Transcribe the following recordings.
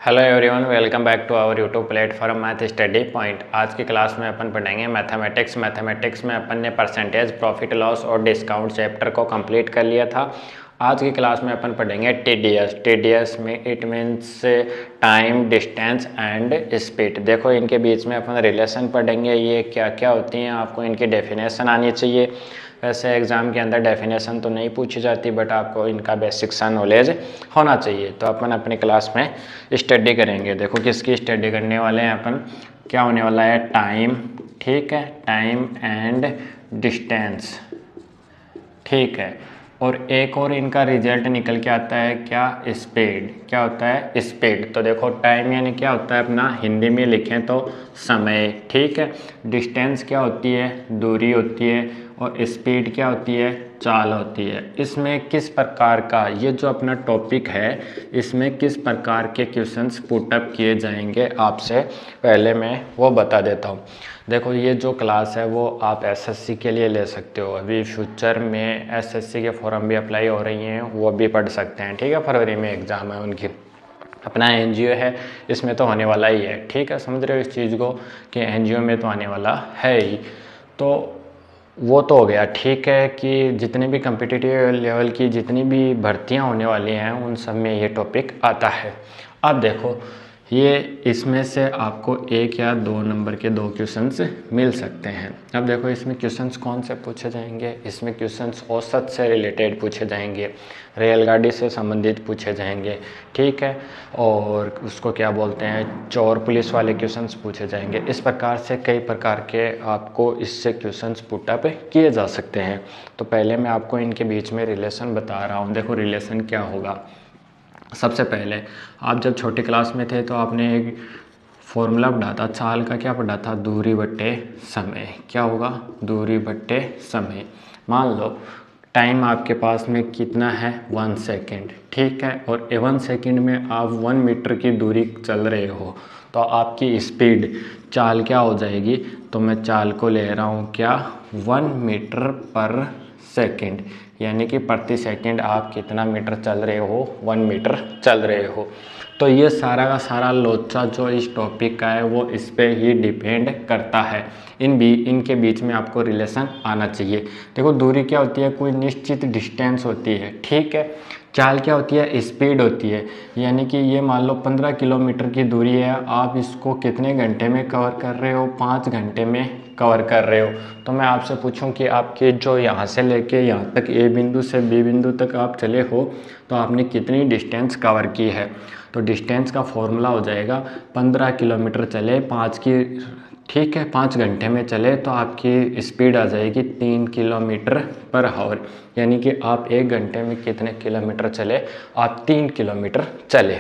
Hello everyone, welcome back to our YouTube platform Math Study Point. आज की class में अपन पढ़ेंगे मैथमेटिक्स में अपन ने परसेंटेज, प्रॉफिट लॉस और डिस्काउंट चैप्टर को कंप्लीट कर लिया था। आज की क्लास में अपन पढ़ेंगे टीडीएस में it means time, distance and speed. देखो इनके बीच में अपन रिलेशन पढ़ेंगे, ये क्या क्या होती हैं, आपको इनकी डेफिनेशन आनी चाहिए। वैसे एग्ज़ाम के अंदर डेफिनेशन तो नहीं पूछी जाती, बट आपको इनका बेसिक सा नॉलेज होना चाहिए। तो अपन अपनी क्लास में स्टडी करेंगे। देखो किसकी स्टडी करने वाले हैं अपन, क्या होने वाला है, टाइम, ठीक है, टाइम एंड डिस्टेंस, ठीक है। और एक और इनका रिजल्ट निकल के आता है क्या, स्पीड। क्या होता है, स्पीड। तो देखो टाइम यानी क्या होता है, अपना हिंदी में लिखें तो समय, ठीक है। डिस्टेंस क्या होती है, दूरी होती है। और स्पीड क्या होती है, चाल होती है। इसमें किस प्रकार का, ये जो अपना टॉपिक है, इसमें किस प्रकार के क्वेश्चंस पुटअप किए जाएंगे आपसे पहले मैं वो बता देता हूँ। देखो ये जो क्लास है वो आप एसएससी के लिए ले सकते हो। अभी फ्यूचर में एसएससी के फॉर्म भी अप्लाई हो रही हैं, वो भी पढ़ सकते हैं, ठीक है। फरवरी में एग्ज़ाम है उनकी। अपना एनजीओ है, इसमें तो होने वाला ही है, ठीक है। समझ रहे हो इस चीज़ को कि एनजीओ में तो आने वाला है ही। तो वो तो हो गया, ठीक है, कि जितने भी कम्पिटिटिव लेवल की जितनी भी भर्तियां होने वाली हैं उन सब में ये टॉपिक आता है। अब देखो ये इसमें से आपको एक या दो नंबर के दो क्वेश्चंस मिल सकते हैं। अब देखो इसमें क्वेश्चंस कौन से पूछे जाएंगे, इसमें क्वेश्चंस औसत से रिलेटेड पूछे जाएंगे, रेलगाड़ी से संबंधित पूछे जाएंगे, ठीक है। और उसको क्या बोलते हैं, चोर पुलिस वाले क्वेश्चंस पूछे जाएंगे। इस प्रकार से कई प्रकार के आपको इससे क्वेश्चंस पुटअप किए जा सकते हैं। तो पहले मैं आपको इनके बीच में रिलेशन बता रहा हूँ। देखो रिलेशन क्या होगा। सबसे पहले आप जब छोटी क्लास में थे तो आपने एक फॉर्मूला पढ़ा था, चाल का क्या पढ़ा था, दूरी बट्टे समय। क्या होगा, दूरी बट्टे समय। मान लो टाइम आपके पास में कितना है, 1 सेकेंड, ठीक है। और 1 सेकेंड में आप 1 मीटर की दूरी चल रहे हो, तो आपकी स्पीड, चाल क्या हो जाएगी। तो मैं चाल को ले रहा हूँ क्या, 1 मीटर पर सेकेंड, यानी कि प्रति सेकंड आप कितना मीटर चल रहे हो, 1 मीटर चल रहे हो। तो ये सारा का सारा लोचा जो इस टॉपिक का है वो इस पे ही डिपेंड करता है। इनके बीच में आपको रिलेशन आना चाहिए। देखो दूरी क्या होती है, कोई निश्चित डिस्टेंस होती है, ठीक है। चाल क्या होती है, स्पीड होती है। यानी कि ये मान लो 15 किलोमीटर की दूरी है, आप इसको कितने घंटे में कवर कर रहे हो, 5 घंटे में कवर कर रहे हो। तो मैं आपसे पूछूं कि आपके जो यहाँ से लेके यहाँ तक ए बिंदु से बी बिंदु तक आप चले हो, तो आपने कितनी डिस्टेंस कवर की है। तो डिस्टेंस का फॉर्मूला हो जाएगा, 15 किलोमीटर चले 5 की, ठीक है, 5 घंटे में चले तो आपकी स्पीड आ जाएगी 3 किलोमीटर पर आवर। यानी कि आप 1 घंटे में कितने किलोमीटर चले, आप 3 किलोमीटर चले।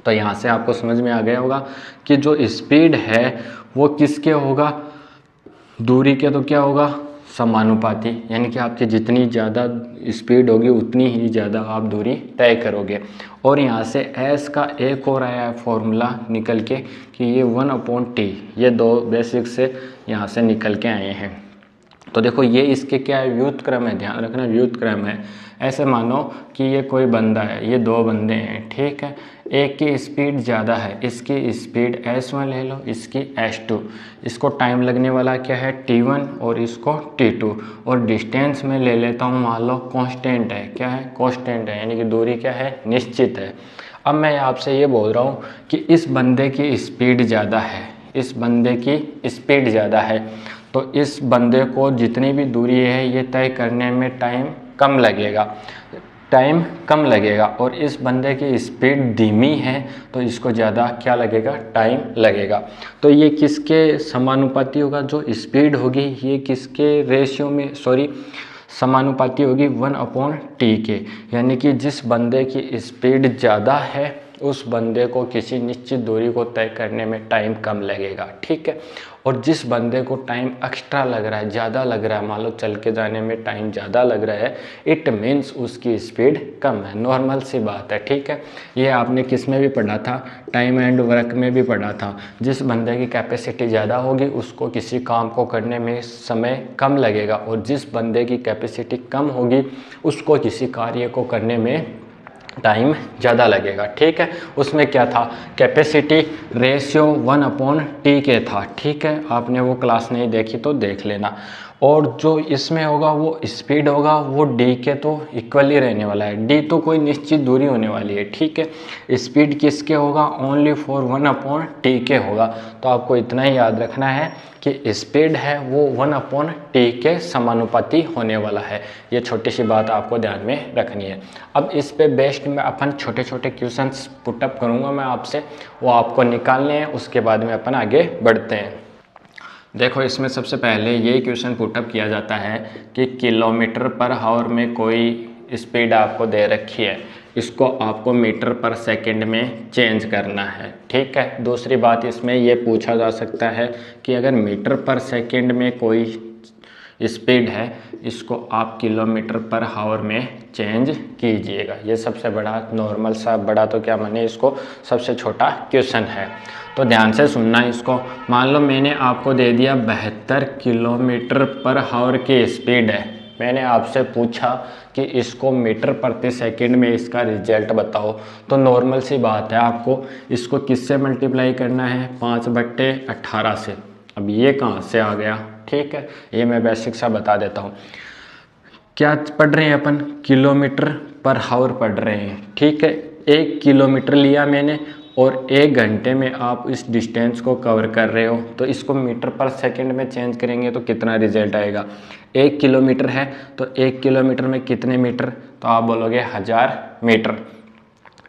तो यहाँ से आपको समझ में आ गया होगा कि जो स्पीड है वो किसके होगा, दूरी के तो क्या होगा, समानुपाती। यानी कि आपकी जितनी ज़्यादा स्पीड होगी उतनी ही ज़्यादा आप दूरी तय करोगे। और यहाँ से एस का एक और आया है फॉर्मूला निकल के कि ये 1/t, ये दो बेसिक से यहाँ से निकल के आए हैं। तो देखो ये इसके क्या है, व्युत्क्रम है, ध्यान रखना व्युत्क्रम है। ऐसे मानो कि ये कोई बंदा है, ये दो बंदे हैं, ठीक है। एक की स्पीड ज़्यादा है, इसकी स्पीड s1 ले लो, इसकी s2। इसको टाइम लगने वाला क्या है, t1 और इसको t2। और डिस्टेंस में ले लेता हूँ, मान लो कांस्टेंट है, क्या है, कांस्टेंट है, यानी कि दूरी क्या है, निश्चित है। अब मैं आपसे ये बोल रहा हूँ कि इस बंदे की स्पीड ज़्यादा है, इस बंदे की स्पीड ज़्यादा है, तो इस बंदे को जितनी भी दूरी है ये तय करने में टाइम कम लगेगा। और इस बंदे की स्पीड धीमी है तो इसको ज़्यादा क्या लगेगा, टाइम लगेगा। तो ये किसके समानुपाती होगा, जो स्पीड होगी ये किसके रेशियो में, समानुपाती होगी 1/t के। यानी कि जिस बंदे की स्पीड ज़्यादा है उस बंदे को किसी निश्चित दूरी को तय करने में टाइम कम लगेगा, ठीक है। और जिस बंदे को टाइम एक्स्ट्रा लग रहा है, ज़्यादा लग रहा है, मान लो चल के जाने में टाइम ज़्यादा लग रहा है, इट मीन्स उसकी स्पीड कम है। नॉर्मल सी बात है, ठीक है। ये आपने किस में भी पढ़ा था, टाइम एंड वर्क में भी पढ़ा था। जिस बंदे की कैपेसिटी ज़्यादा होगी उसको किसी काम को करने में समय कम लगेगा, और जिस बंदे की कैपेसिटी कम होगी उसको किसी कार्य को करने में टाइम ज़्यादा लगेगा। ठीक है, उसमें क्या था, कैपेसिटी रेशियो 1/T के था। ठीक है, आपने वो क्लास नहीं देखी तो देख लेना। और जो इसमें होगा वो स्पीड होगा वो डी के तो इक्वल ही रहने वाला है, डी तो कोई निश्चित दूरी होने वाली है। ठीक है, स्पीड किसके होगा, ओनली फॉर 1/T के होगा। तो आपको इतना ही याद रखना है कि स्पीड है वो 1/T के समानुपाती होने वाला है। ये छोटी सी बात आपको ध्यान में रखनी है। अब इस पे बेस्ड में अपन छोटे छोटे क्वेश्चंस पुटअप करूँगा मैं आपसे, वो आपको निकालने हैं, उसके बाद में अपन आगे बढ़ते हैं। देखो, इसमें सबसे पहले ये क्वेश्चन पुटअप किया जाता है कि किलोमीटर पर आवर में कोई स्पीड आपको दे रखी है, इसको आपको मीटर पर सेकंड में चेंज करना है। ठीक है, दूसरी बात इसमें ये पूछा जा सकता है कि अगर मीटर पर सेकंड में कोई स्पीड है, इसको आप किलोमीटर पर आवर में चेंज कीजिएगा। ये सबसे बड़ा नॉर्मल सा, बड़ा तो क्या माने, इसको सबसे छोटा क्वेश्चन है। तो ध्यान से सुनना इसको। मान लो मैंने आपको दे दिया 72 किलोमीटर पर आवर की स्पीड है, मैंने आपसे पूछा कि इसको मीटर प्रति सेकंड में इसका रिजल्ट बताओ। तो नॉर्मल सी बात है, आपको इसको किससे मल्टीप्लाई करना है, 5/18 से। अब ये कहाँ से आ गया, ठीक है, ये मैं बेसिक सा बता देता हूँ। क्या पढ़ रहे हैं अपन, किलोमीटर पर आवर पढ़ रहे हैं। ठीक है, 1 किलोमीटर लिया मैंने और 1 घंटे में आप इस डिस्टेंस को कवर कर रहे हो, तो इसको मीटर पर सेकंड में चेंज करेंगे तो कितना रिजल्ट आएगा। 1 किलोमीटर है तो 1 किलोमीटर में कितने मीटर, तो आप बोलोगे 1000 मीटर।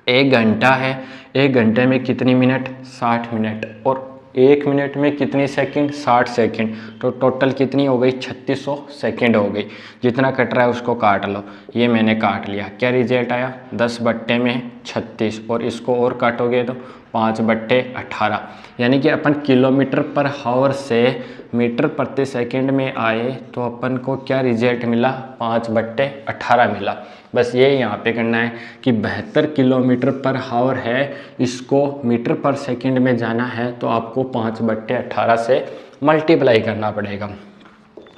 1 घंटा है, 1 घंटे में कितनी मिनट, 60 मिनट। और 1 मिनट में कितनी सेकंड, 60 सेकंड। तो टोटल कितनी हो गई, 3600 सेकंड हो गई। जितना कट रहा है उसको काट लो, ये मैंने काट लिया। क्या रिजल्ट आया, 10/36। और इसको और काटोगे तो 5/18। यानी कि अपन किलोमीटर पर आवर से मीटर प्रति सेकंड में आए तो अपन को क्या रिजल्ट मिला, 5/18 मिला। बस ये यहाँ पे करना है कि 72 किलोमीटर पर आवर है, इसको मीटर पर सेकंड में जाना है तो आपको 5/18 से मल्टीप्लाई करना पड़ेगा।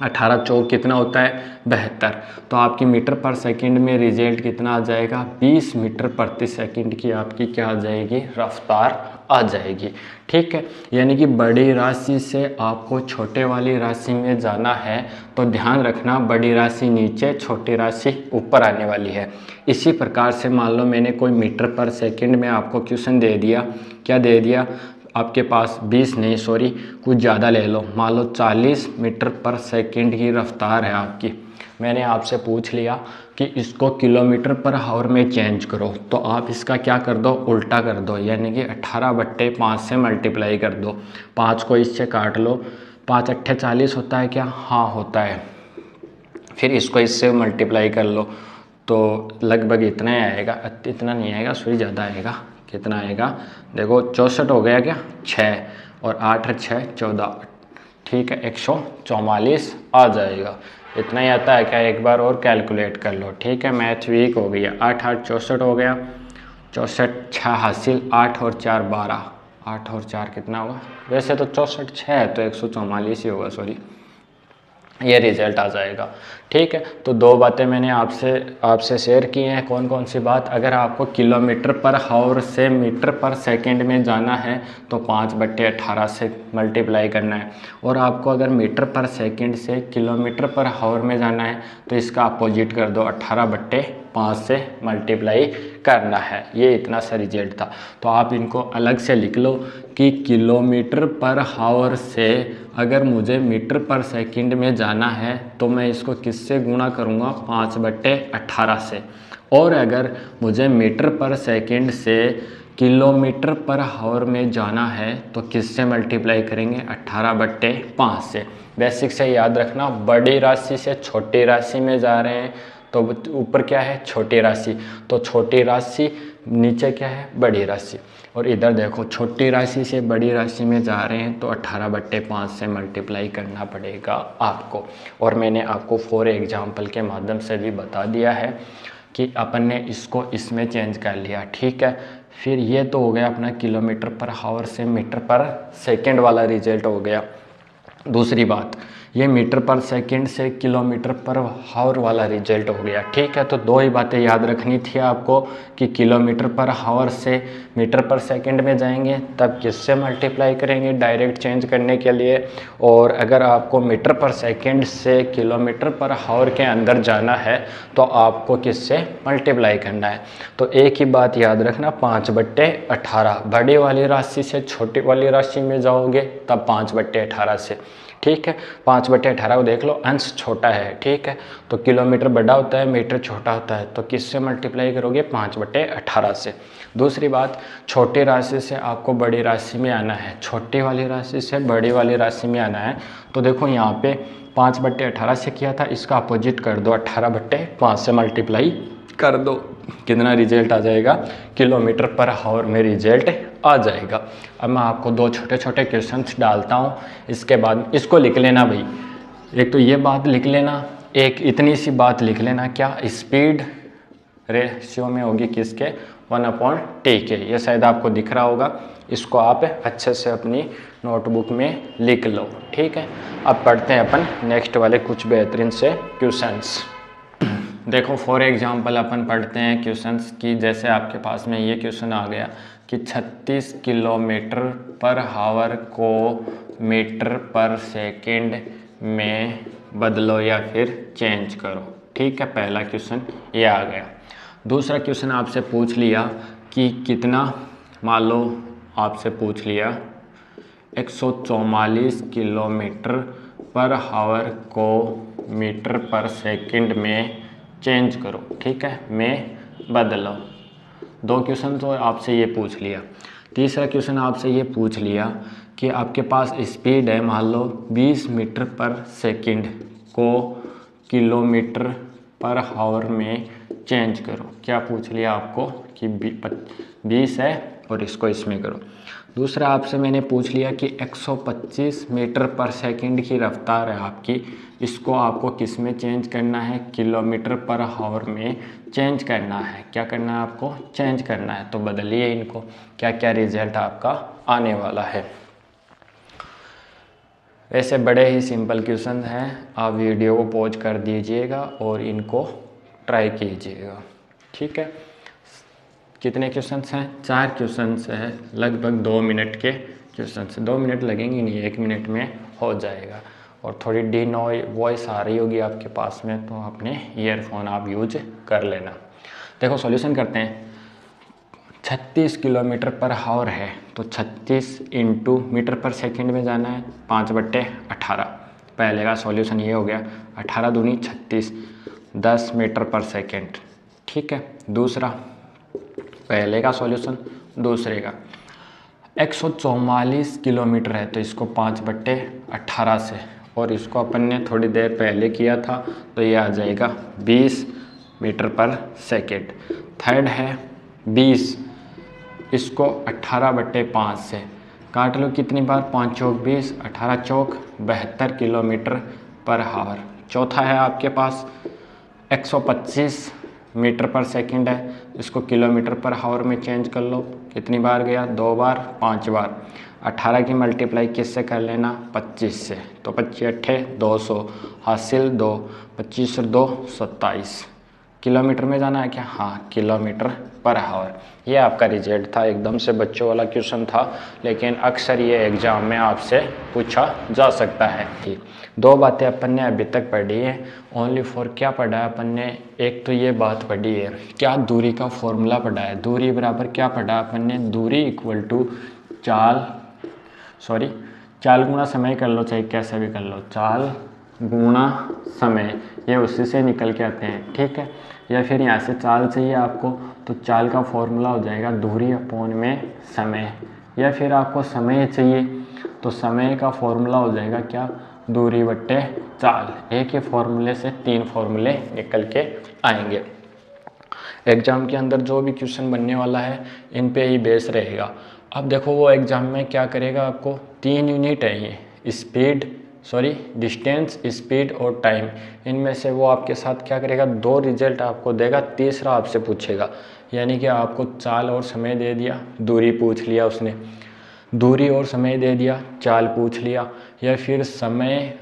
18 चौक कितना होता है, 72। तो आपकी मीटर पर सेकंड में रिजल्ट कितना आ जाएगा, 20 मीटर प्रति सेकंड की आपकी क्या आ जाएगी, रफ्तार आ जाएगी। ठीक है, यानी कि बड़ी राशि से आपको छोटे वाली राशि में जाना है तो ध्यान रखना बड़ी राशि नीचे, छोटी राशि ऊपर आने वाली है। इसी प्रकार से मान लो मैंने कोई मीटर पर सेकंड में आपको क्वेश्चन दे दिया, क्या दे दिया आपके पास, 20 नहीं सॉरी कुछ ज़्यादा ले लो, मान लो 40 मीटर पर सेकंड की रफ्तार है आपकी। मैंने आपसे पूछ लिया कि इसको किलोमीटर पर आवर में चेंज करो, तो आप इसका क्या कर दो, उल्टा कर दो, यानी कि 18/5 से मल्टीप्लाई कर दो। 5 को इससे काट लो, 5×8 40 होता है क्या, हाँ होता है। फिर इसको इससे मल्टीप्लाई कर लो तो लगभग इतना ही आएगा, इतना नहीं आएगा सॉरी ज़्यादा आएगा। कितना आएगा, देखो 64 हो गया क्या, 6 और 8 और 6 14। ठीक है, 144 आ जाएगा। इतना ही आता है क्या, एक बार और कैलकुलेट कर लो। ठीक है, मैथ वीक हो गई है। 8 8 64 हो गया, 64 6 हासिल, 8 और 4 12, 8 और 4 कितना होगा, वैसे तो 64 6 है तो 144 ही होगा सॉरी, ये रिजल्ट आ जाएगा। ठीक है, तो 2 बातें मैंने आपसे शेयर की हैं। कौन कौन सी बात, अगर आपको किलोमीटर पर आवर से मीटर पर सेकंड में जाना है तो 5/18 से मल्टीप्लाई करना है, और आपको अगर मीटर पर सेकंड से किलोमीटर पर आवर में जाना है तो इसका अपोजिट कर दो, 18/5 से मल्टीप्लाई करना है। ये इतना सा रिजल्ट था। तो आप इनको अलग से लिख लो कि किलोमीटर पर आवर से अगर मुझे मीटर पर सेकंड में जाना है तो मैं इसको किससे गुणा करूँगा, 5/18 से। और अगर मुझे मीटर पर सेकंड से किलोमीटर पर आवर में जाना है तो किससे मल्टीप्लाई करेंगे, 18/5 से। बेसिक से याद रखना, बड़ी राशि से छोटी राशि में जा रहे हैं तो ऊपर क्या है, छोटी राशि, तो छोटी राशि नीचे क्या है, बड़ी राशि। और इधर देखो, छोटी राशि से बड़ी राशि में जा रहे हैं तो 18/5 से मल्टीप्लाई करना पड़ेगा आपको। और मैंने आपको फॉर एग्जाम्पल के माध्यम से भी बता दिया है कि अपन ने इसको इसमें चेंज कर लिया। ठीक है, फिर ये तो हो गया अपना किलोमीटर पर आवर से मीटर पर सेकंड वाला रिजल्ट हो गया। दूसरी बात, ये मीटर पर सेकंड से किलोमीटर पर हावर वाला रिजल्ट हो गया। ठीक है, तो दो ही बातें याद रखनी थी आपको कि किलोमीटर पर हावर से मीटर पर सेकंड में जाएंगे, तब किससे मल्टीप्लाई करेंगे डायरेक्ट चेंज करने के लिए, और अगर आपको मीटर पर सेकंड से किलोमीटर पर हावर के अंदर जाना है तो आपको किससे मल्टीप्लाई करना है। तो एक ही बात याद रखना, 5/18, बड़ी वाली राशि से छोटी वाली राशि में जाओगे तब 5/18 से। ठीक है, 5/18 को देख लो, अंश छोटा है। ठीक है, तो किलोमीटर बड़ा होता है, मीटर छोटा होता है, तो किससे मल्टीप्लाई करोगे? 5/18 से। दूसरी बात, छोटी राशि से आपको बड़ी राशि में आना है, छोटी वाली राशि से बड़ी वाली राशि में आना है। तो देखो यहाँ पे 5/18 से किया था, इसका अपोजिट कर दो, 18/5 से मल्टीप्लाई कर दो, कितना रिजल्ट आ जाएगा? किलोमीटर पर हावर में रिजल्ट आ जाएगा। अब मैं आपको दो छोटे छोटे क्वेश्चंस डालता हूँ, इसके बाद इसको लिख लेना भाई। एक तो ये बात लिख लेना, एक इतनी सी बात लिख लेना, क्या स्पीड रेशियो में होगी किसके? 1/t के। ये शायद आपको दिख रहा होगा, इसको आप अच्छे से अपनी नोटबुक में लिख लो। ठीक है, अब पढ़ते हैं अपन नेक्स्ट वाले कुछ बेहतरीन से क्वेश्चंस। देखो फॉर एग्जांपल अपन पढ़ते हैं क्वेश्चंस की, जैसे आपके पास में ये क्वेश्चन आ गया कि 36 किलोमीटर पर हावर को मीटर पर सेकंड में बदलो या फिर चेंज करो। ठीक है, पहला क्वेश्चन ये आ गया। दूसरा क्वेश्चन आपसे पूछ लिया कि कितना, मान लो आपसे पूछ लिया 144 किलोमीटर पर हावर को मीटर पर सेकंड में चेंज करो। ठीक है, में बदलो। दो क्वेश्चन तो आपसे ये पूछ लिया। तीसरा क्वेश्चन आपसे ये पूछ लिया कि आपके पास स्पीड है, मान लो 20 मीटर पर सेकंड को किलोमीटर पर हावर में चेंज करो। क्या पूछ लिया आपको कि 20 है और इसको इसमें करो। दूसरा आपसे मैंने पूछ लिया कि 125 मीटर पर सेकंड की रफ्तार है आपकी, इसको आपको किस में चेंज करना है? किलोमीटर पर हावर में चेंज करना है। क्या करना है आपको? चेंज करना है। तो बदलिए इनको, क्या क्या रिजल्ट आपका आने वाला है। वैसे बड़े ही सिंपल क्वेश्चन हैं, आप वीडियो को पॉज कर दीजिएगा और इनको ट्राई कीजिएगा। ठीक है, कितने क्वेश्चंस हैं? 4 क्वेश्चंस हैं, लगभग 2 मिनट के क्वेश्चंस। 2 मिनट लगेंगे नहीं, 1 मिनट में हो जाएगा। और थोड़ी डी वॉइस आ रही होगी आपके पास में, तो अपने ईयरफोन आप यूज कर लेना। देखो सॉल्यूशन करते हैं। 36 किलोमीटर पर हावर है, तो 36 इंटू मीटर पर सेकंड में जाना है, 5/18। पहले का सॉल्यूशन ये हो गया, 18 दूनी 36, 10 मीटर पर सेकंड। ठीक है, दूसरा पहले का सॉल्यूशन, दूसरे का 144 किलोमीटर है, तो इसको 5/18 से, और इसको अपन ने थोड़ी देर पहले किया था, तो ये आ जाएगा 20 मीटर पर सेकेंड। थर्ड है 20, इसको 18/5 से काट लो, कितनी बार? 5 चौक 20, 18 चौक 72 किलोमीटर पर हावर। चौथा है आपके पास 125 मीटर पर सेकंड है, इसको किलोमीटर पर हावर में चेंज कर लो, कितनी बार गया? 2 बार, 5 बार। 18 की मल्टीप्लाई किससे कर लेना? 25 से, तो 25 अट्ठे 200, हासिल 2, 25 और 2 27। किलोमीटर में जाना है क्या? हाँ, किलोमीटर पर हावर। ये आपका रिजल्ट था, एकदम से बच्चों वाला क्वेश्चन था, लेकिन अक्सर ये एग्ज़ाम में आपसे पूछा जा सकता है। ठीक, 2 बातें अपन ने अभी तक पढ़ी है। ओनली फॉर क्या पढ़ा है अपन ने? एक तो ये बात पढ़ी है, क्या दूरी का फॉर्मूला पढ़ा है। दूरी बराबर क्या पढ़ा अपन ने? दूरी इक्वल टू चाल गुणा समय कर लो, चाहे कैसे भी कर लो, चाल गुणा समय, ये उसी से निकल के आते हैं। ठीक है, या फिर यहाँ से चाल चाहिए आपको, तो चाल का फॉर्मूला हो जाएगा दूरी अपॉन में समय, या फिर आपको समय चाहिए तो समय का फॉर्मूला हो जाएगा क्या? दूरी बट्टे चाल। एक ही फॉर्मूले से 3 फॉर्मूले निकल के आएंगे। एग्ज़ाम के अंदर जो भी क्वेश्चन बनने वाला है, इन पे ही बेस रहेगा। अब देखो वो एग्ज़ाम में क्या करेगा, आपको 3 यूनिट है ये, डिस्टेंस, स्पीड और टाइम। इनमें से वो आपके साथ क्या करेगा? 2 रिजल्ट आपको देगा, तीसरा आपसे पूछेगा। यानी कि आपको चाल और समय दे दिया, दूरी पूछ लिया उसने, दूरी और समय दे दिया, चाल पूछ लिया, या फिर समय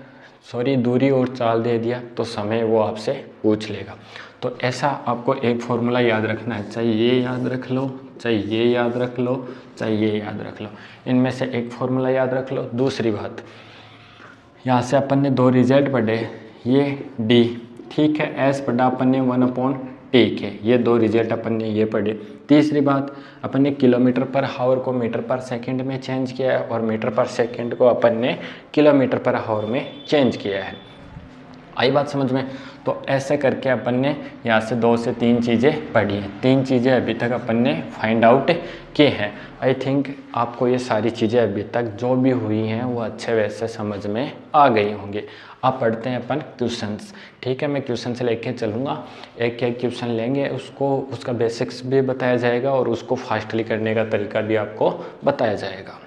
दूरी और चाल दे दिया तो समय वो आपसे पूछ लेगा। तो ऐसा आपको एक फॉर्मूला याद रखना है, चाहे ये याद रख लो, चाहे ये याद रख लो, चाहे ये याद रख लो, इनमें से एक फॉर्मूला याद रख लो। दूसरी बात, यहाँ से अपन ने 2 रिजल्ट पढ़े, ये डी, ठीक है, एस पढ़ा अपन ने 1/T के, ये 2 रिजल्ट अपन ने ये पढ़े। तीसरी बात, अपन ने किलोमीटर पर हावर को मीटर पर सेकंड में चेंज किया है और मीटर पर सेकंड को अपन ने किलोमीटर पर हावर में चेंज किया है। आई बात समझ में? तो ऐसे करके अपन ने यहाँ से 2 से 3 चीज़ें पढ़ी हैं। 3 चीज़ें अभी तक अपन ने फाइंड आउट किए हैं। आई थिंक आपको ये सारी चीज़ें अभी तक जो भी हुई हैं वो अच्छे वैसे समझ में आ गई होंगी। अब पढ़ते हैं अपन क्वेश्चंस, ठीक है। मैं क्वेश्चन से लेके चलूँगा, एक एक क्वेश्चन लेंगे, उसका बेसिक्स भी बताया जाएगा और उसको फास्टली करने का तरीका भी आपको बताया जाएगा।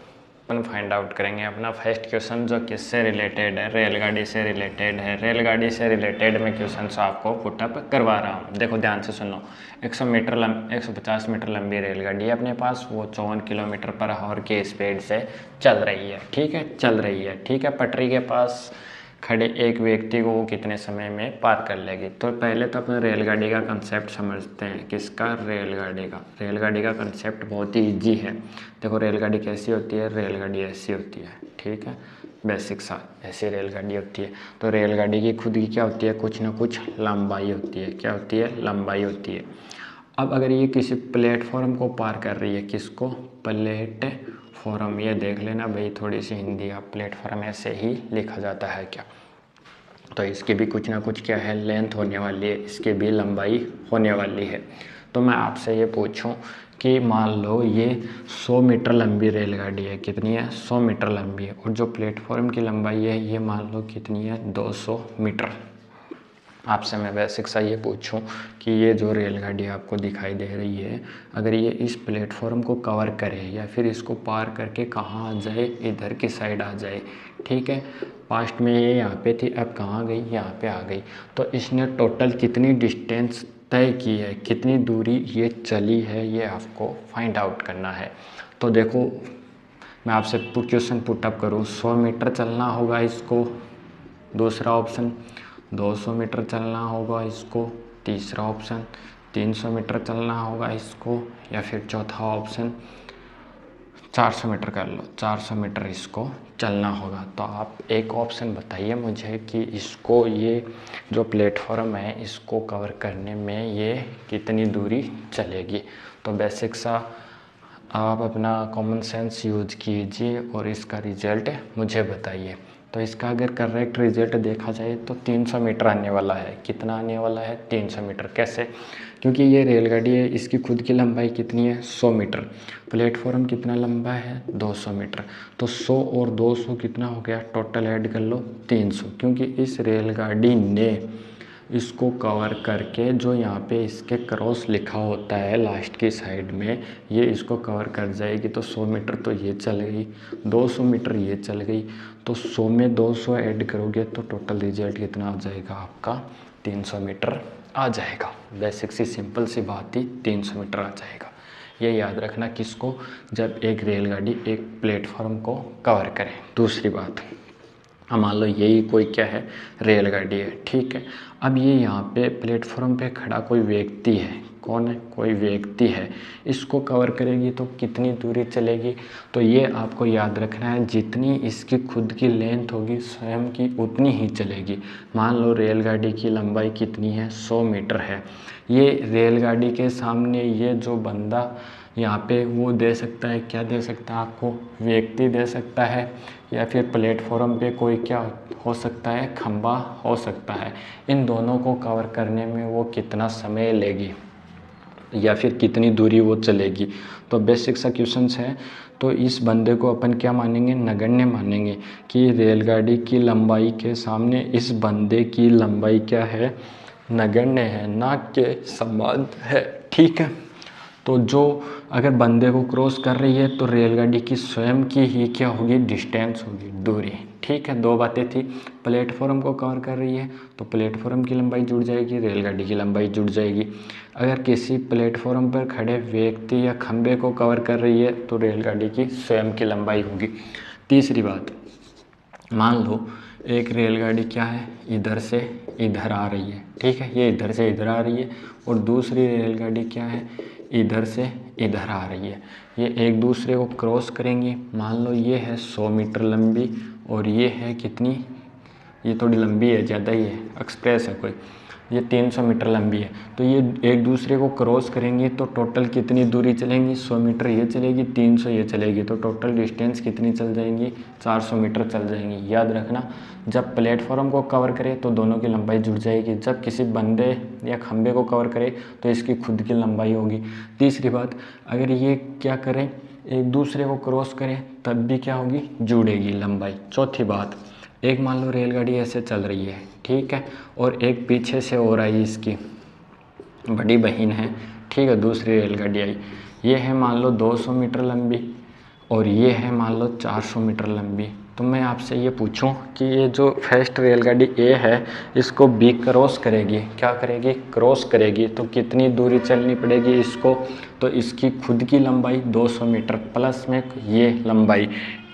अपन फाइंड आउट करेंगे अपना फर्स्ट क्वेश्चन जो किससे रिलेटेड है, रेलगाड़ी से रिलेटेड है। रेलगाड़ी से रिलेटेड मैं क्वेश्चन आपको पुटअप करवा रहा हूँ। देखो ध्यान से सुनो। 150 मीटर लंबी रेलगाड़ी है अपने पास, वो 54 किलोमीटर पर आवर की स्पीड से चल रही है, ठीक है, चल रही है, ठीक है। पटरी के पास खड़े एक व्यक्ति को वो कितने समय में पार कर लेगी। तो पहले तो अपने रेलगाड़ी का कंसेप्ट समझते हैं। किसका? रेलगाड़ी का कंसेप्ट बहुत ही ईजी है। देखो रेलगाड़ी कैसी होती है, रेलगाड़ी ऐसी होती है, ठीक है, बेसिक सा ऐसी रेलगाड़ी होती है। तो रेलगाड़ी की खुद की क्या होती है, कुछ ना कुछ लंबाई होती है। क्या होती है? लंबाई होती है। अब अगर ये किसी प्लेटफॉर्म को पार कर रही है, किसको? प्लेटफॉर्म, ये देख लेना भाई, थोड़ी सी हिंदी, आप प्लेटफॉर्म ऐसे ही लिखा जाता है क्या। तो इसकी भी कुछ ना कुछ क्या है, लेंथ होने वाली है, इसकी भी लंबाई होने वाली है। तो मैं आपसे ये पूछूं कि मान लो ये 100 मीटर लंबी रेलगाड़ी है, कितनी है? 100 मीटर लंबी है, और जो प्लेटफॉर्म की लंबाई है ये मान लो कितनी है? 200 मीटर। आपसे मैं बेसिक सा ये पूछूं कि ये जो रेलगाड़ी आपको दिखाई दे रही है, अगर ये इस प्लेटफॉर्म को कवर करे या फिर इसको पार करके कहाँ आ जाए, इधर की साइड आ जाए, ठीक है। पास्ट में ये यहाँ पे थी, अब कहाँ गई? यहाँ पे आ गई। तो इसने टोटल कितनी डिस्टेंस तय की है, कितनी दूरी ये चली है, ये आपको फाइंड आउट करना है। तो देखो मैं आपसे क्वेश्चन पुटअप करूँ, 100 मीटर चलना होगा इसको, दूसरा ऑप्शन 200 मीटर चलना होगा इसको, तीसरा ऑप्शन 300 मीटर चलना होगा इसको, या फिर चौथा ऑप्शन 400 मीटर कर लो, 400 मीटर इसको चलना होगा। तो आप एक ऑप्शन बताइए मुझे कि इसको, ये जो प्लेटफॉर्म है इसको कवर करने में ये कितनी दूरी चलेगी। तो बेसिक सा आप अपना कॉमन सेंस यूज कीजिए और इसका रिजल्ट मुझे बताइए। तो इसका अगर करेक्ट रिजल्ट देखा जाए तो 300 मीटर आने वाला है। कितना आने वाला है? 300 मीटर। कैसे? क्योंकि ये रेलगाड़ी है, इसकी खुद की लंबाई कितनी है? 100 मीटर। प्लेटफॉर्म कितना लंबा है? 200 मीटर। तो 100 और 200 कितना हो गया? टोटल ऐड कर लो 300। क्योंकि इस रेलगाड़ी ने इसको कवर करके, जो यहाँ पे इसके क्रॉस लिखा होता है लास्ट की साइड में, ये इसको कवर कर जाएगी। तो 100 मीटर तो ये चल गई, 200 मीटर ये चल गई, तो 100 में 200 ऐड करोगे तो टोटल रिजल्ट कितना आ जाएगा आपका? 300 मीटर आ जाएगा। बेसिक सी सिंपल सी बात ही, 300 मीटर आ जाएगा। ये याद रखना किसको? जब एक रेलगाड़ी एक प्लेटफॉर्म को कवर करे। दूसरी बात, मान लो यही कोई क्या है? रेलगाड़ी है, ठीक है। अब ये यहाँ पे प्लेटफॉर्म पे खड़ा कोई व्यक्ति है। कौन है? कोई व्यक्ति है। इसको कवर करेगी तो कितनी दूरी चलेगी? तो ये आपको याद रखना है, जितनी इसकी खुद की लेंथ होगी स्वयं की उतनी ही चलेगी। मान लो रेलगाड़ी की लंबाई कितनी है? 100 मीटर है। ये रेलगाड़ी के सामने ये जो बंदा यहाँ पे वो दे सकता है, क्या दे सकता है आपको? व्यक्ति दे सकता है, या फिर प्लेटफॉर्म पे कोई क्या हो सकता है? खंबा हो सकता है। इन दोनों को कवर करने में वो कितना समय लेगी या फिर कितनी दूरी वो चलेगी? तो बेसिक सा क्वेश्चंस है। तो इस बंदे को अपन क्या मानेंगे? नगण्य मानेंगे कि रेलगाड़ी की लंबाई के सामने इस बंदे की लंबाई क्या है? नगण्य है, ना के समान है, ठीक है। तो जो अगर बंदे को क्रॉस कर रही है तो रेलगाड़ी की स्वयं की ही क्या होगी? डिस्टेंस होगी, दूरी, ठीक है। 2 बातें थी। प्लेटफॉर्म को कवर कर रही है तो प्लेटफॉर्म की लंबाई जुड़ जाएगी, रेलगाड़ी की लंबाई जुड़ जाएगी। अगर किसी प्लेटफॉर्म पर खड़े व्यक्ति या खंबे को कवर कर रही है तो रेलगाड़ी की स्वयं की लंबाई होगी। तीसरी बात, मान लो एक रेलगाड़ी क्या है, इधर से इधर आ रही है, ठीक है, ये इधर से इधर आ रही है, और दूसरी रेलगाड़ी क्या है, इधर से इधर आ रही है। ये एक दूसरे को क्रॉस करेंगी। मान लो ये है 100 मीटर लंबी और ये है कितनी, ये थोड़ी लंबी है, ज़्यादा ही है, एक्सप्रेस है कोई, ये 300 मीटर लंबी है। तो ये एक दूसरे को क्रॉस करेंगी तो टोटल कितनी दूरी चलेंगी, 100 मीटर ये चलेगी, 300 ये चलेगी, तो टोटल डिस्टेंस कितनी चल जाएंगी, 400 मीटर चल जाएंगी। याद रखना, जब प्लेटफॉर्म को कवर करे तो दोनों की लंबाई जुड़ जाएगी, जब किसी बंदे या खंबे को कवर करे तो इसकी खुद की लंबाई होगी। तीसरी बात, अगर ये क्या करें, एक दूसरे को क्रॉस करें तब भी क्या होगी, जुड़ेगी लंबाई। चौथी बात, एक मान लो रेलगाड़ी ऐसे चल रही है, ठीक है, और एक पीछे से और आई, इसकी बड़ी बहन है, ठीक है, दूसरी रेलगाड़ी आई, ये है मान लो 200 मीटर लंबी और ये है मान लो 400 मीटर लंबी। तो मैं आपसे ये पूछूं कि ये जो फर्स्ट रेलगाड़ी ए है इसको बी क्रॉस करेगी, क्या करेगी, क्रॉस करेगी, तो कितनी दूरी चलनी पड़ेगी इसको, तो इसकी खुद की लंबाई 200 मीटर प्लस में ये लंबाई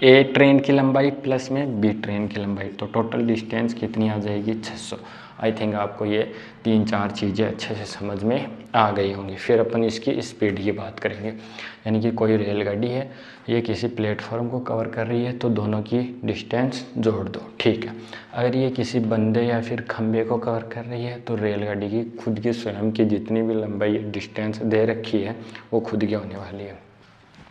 ए ट्रेन की लंबाई प्लस में बी ट्रेन की लंबाई, तो टोटल डिस्टेंस कितनी आ जाएगी, 600। आई थिंक आपको ये 3-4 चीज़ें अच्छे से समझ में आ गई होंगी। फिर अपन इसकी स्पीड की बात करेंगे, यानी कि कोई रेलगाड़ी है, ये किसी प्लेटफॉर्म को कवर कर रही है तो दोनों की डिस्टेंस जोड़ दो, ठीक है। अगर ये किसी बंदे या फिर खंबे को कवर कर रही है तो रेलगाड़ी की खुद की स्वयं की जितनी भी लंबाई डिस्टेंस दे रखी है वो खुद की होने वाली है।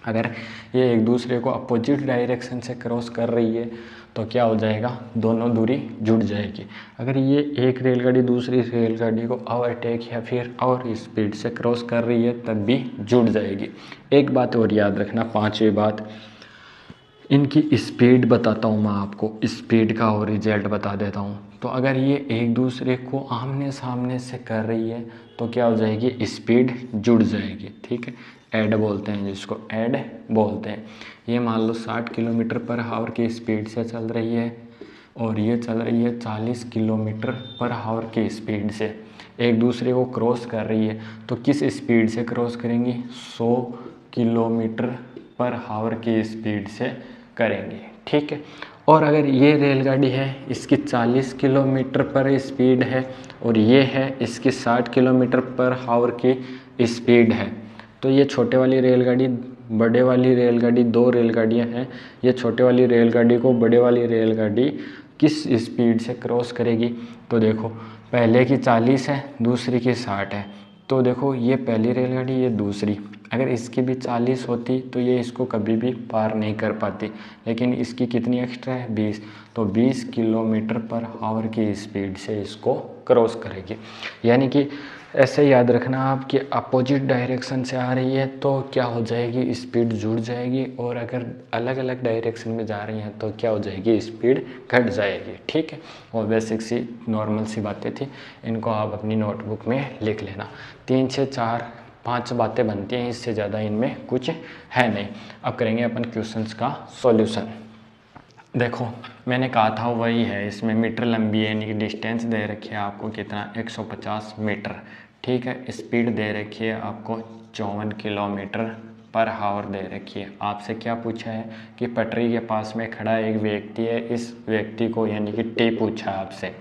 अगर ये एक दूसरे को अपोजिट डायरेक्शन से क्रॉस कर रही है तो क्या हो जाएगा, दोनों दूरी जुड़ जाएगी। अगर ये एक रेलगाड़ी दूसरी रेलगाड़ी को ओवरटेक या फिर और स्पीड से क्रॉस कर रही है तब भी जुड़ जाएगी। एक बात और याद रखना, पांचवी बात, इनकी स्पीड बताता हूँ मैं आपको, स्पीड का और रिजल्ट बता देता हूँ। तो अगर ये एक दूसरे को आमने सामने से कर रही है तो क्या हो जाएगी, स्पीड जुड़ जाएगी, ठीक है, ऐड बोलते हैं जिसको, ऐड बोलते हैं। ये मान लो 60 किलोमीटर पर आवर की स्पीड से चल रही है और ये चल रही है 40 किलोमीटर पर आवर की स्पीड से, एक दूसरे को क्रॉस कर रही है तो किस स्पीड से क्रॉस करेंगी, 100 किलोमीटर पर आवर की स्पीड से करेंगे, ठीक है। और अगर ये रेलगाड़ी है, इसकी 40 किलोमीटर पर स्पीड है और ये है इसकी 60 किलोमीटर पर आवर की स्पीड है, तो ये छोटे वाली रेलगाड़ी बड़े वाली रेलगाड़ी, दो रेलगाड़ियाँ हैं, ये छोटे वाली रेलगाड़ी को बड़े वाली रेलगाड़ी किस स्पीड से क्रॉस करेगी। तो देखो, पहले की 40 है, दूसरी की 60 है, तो देखो ये पहली रेलगाड़ी, ये दूसरी, अगर इसकी भी 40 होती तो ये इसको कभी भी पार नहीं कर पाती, लेकिन इसकी कितनी एक्स्ट्रा है, 20, तो 20 किलोमीटर पर आवर की स्पीड से इसको क्रॉस करेगी। यानी कि ऐसे याद रखना आप कि अपोजिट डायरेक्शन से आ रही है तो क्या हो जाएगी, स्पीड जुड़ जाएगी, और अगर अलग अलग डायरेक्शन में जा रही हैं तो क्या हो जाएगी, स्पीड घट जाएगी, ठीक है। और बेसिक सी नॉर्मल सी बातें थी, इनको आप अपनी नोटबुक में लिख लेना। 3 से 4-5 बातें बनती हैं, इससे ज़्यादा इनमें कुछ है नहीं। अब करेंगे अपन क्वेश्चंस का सॉल्यूशन। देखो मैंने कहा था वही है, इसमें मीटर लंबी है, यानी कि डिस्टेंस दे रखी है आपको कितना, 150 मीटर, ठीक है। स्पीड दे रखी है आपको 54 किलोमीटर पर आवर दे रखी है। आपसे क्या पूछा है कि पटरी के पास में खड़ा एक व्यक्ति है, इस व्यक्ति को यानी कि टी पूछा है आपसे,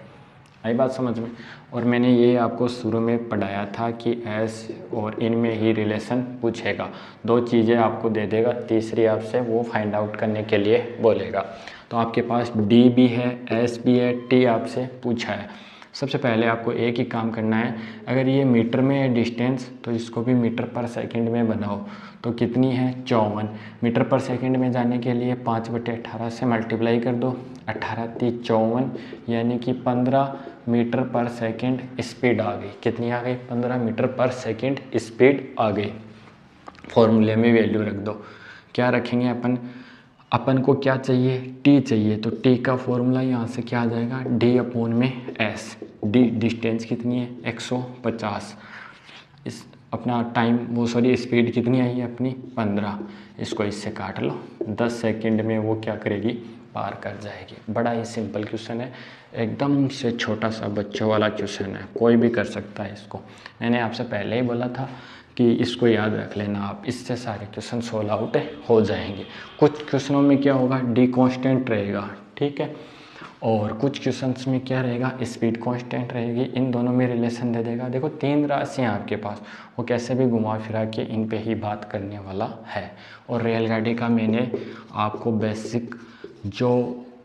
आई बात समझ में। और मैंने ये आपको शुरू में पढ़ाया था कि एस और इन में ही रिलेशन पूछेगा, 2 चीज़ें आपको दे देगा, तीसरी आपसे वो फाइंड आउट करने के लिए बोलेगा। तो आपके पास डी भी है, एस भी है, टी आपसे पूछा है। सबसे पहले आपको एक ही काम करना है, अगर ये मीटर में है डिस्टेंस तो इसको भी मीटर पर सेकंड में बनाओ, तो कितनी है, 54। मीटर पर सेकंड में जाने के लिए 5/18 से मल्टीप्लाई कर दो, 18 × 54 यानी कि 15 मीटर पर सेकंड स्पीड आ गई। कितनी आ गई, 15 मीटर पर सेकंड स्पीड आ गई। फॉर्मूले में वैल्यू रख दो, क्या रखेंगे अपन को क्या चाहिए, टी चाहिए, तो टी का फॉर्मूला यहाँ से क्या आ जाएगा, D/S। डी डिस्टेंस कितनी है, 150। इस अपना टाइम स्पीड कितनी आई है अपनी, 15, इसको इससे काट लो, 10 सेकंड में वो क्या करेगी, पार कर जाएगी। बड़ा ही सिंपल क्वेश्चन है, एकदम से छोटा सा बच्चों वाला क्वेश्चन है, कोई भी कर सकता है इसको। मैंने आपसे पहले ही बोला था कि इसको याद रख लेना आप, इससे सारे क्वेश्चन सोल्व आउट हो जाएंगे। कुछ क्वेश्चनों में क्या होगा, डी कांस्टेंट रहेगा, ठीक है। और कुछ क्वेश्चंस में क्या रहेगा, स्पीड कांस्टेंट रहेगी, इन दोनों में रिलेशन दे देगा। देखो 3 राशियाँ आपके पास, वो कैसे भी घुमा फिरा के इन पे ही बात करने वाला है। और रेलगाड़ी का मैंने आपको बेसिक जो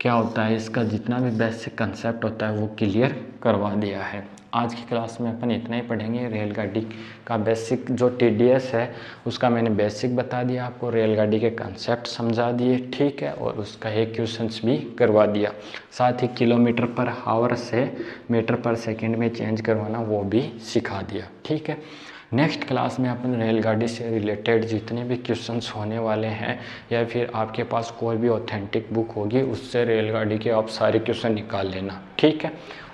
क्या होता है, इसका जितना भी बेसिक कंसेप्ट होता है वो क्लियर करवा दिया है। आज की क्लास में अपन इतना ही पढ़ेंगे। रेलगाड़ी का बेसिक जो TDS है उसका मैंने बेसिक बता दिया आपको, रेलगाड़ी के कंसेप्ट समझा दिए, ठीक है, और उसका एक क्वेश्चंस भी करवा दिया। साथ ही किलोमीटर पर हावर से मीटर पर सेकंड में चेंज करवाना वो भी सिखा दिया, ठीक है। नेक्स्ट क्लास में अपन रेलगाड़ी से रिलेटेड जितने भी क्वेश्चंस होने वाले हैं, या फिर आपके पास कोई भी ऑथेंटिक बुक होगी उससे रेलगाड़ी के आप सारे क्वेश्चन निकाल लेना, ठीक है।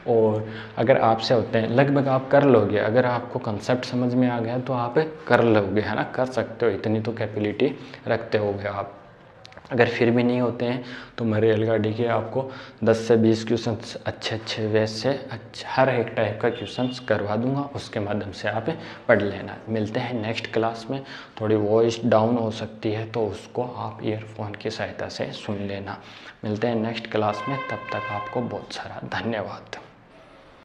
और अगर आपसे होते हैं लगभग आप कर लोगे, अगर आपको कंसेप्ट समझ में आ गया तो आप कर लोगे, है ना, कर सकते हो, इतनी तो कैपेबिलिटी रखते होगे आप। अगर फिर भी नहीं होते हैं तो मैं रेलगाड़ी के आपको 10 से 20 क्वेश्चंस अच्छे वे से हर एक टाइप का क्वेश्चंस करवा दूंगा, उसके माध्यम से आप पढ़ लेना। मिलते हैं नेक्स्ट क्लास में। थोड़ी वॉइस डाउन हो सकती है तो उसको आप ईयरफोन की सहायता से सुन लेना। मिलते हैं नेक्स्ट क्लास में, तब तक आपको बहुत सारा धन्यवाद।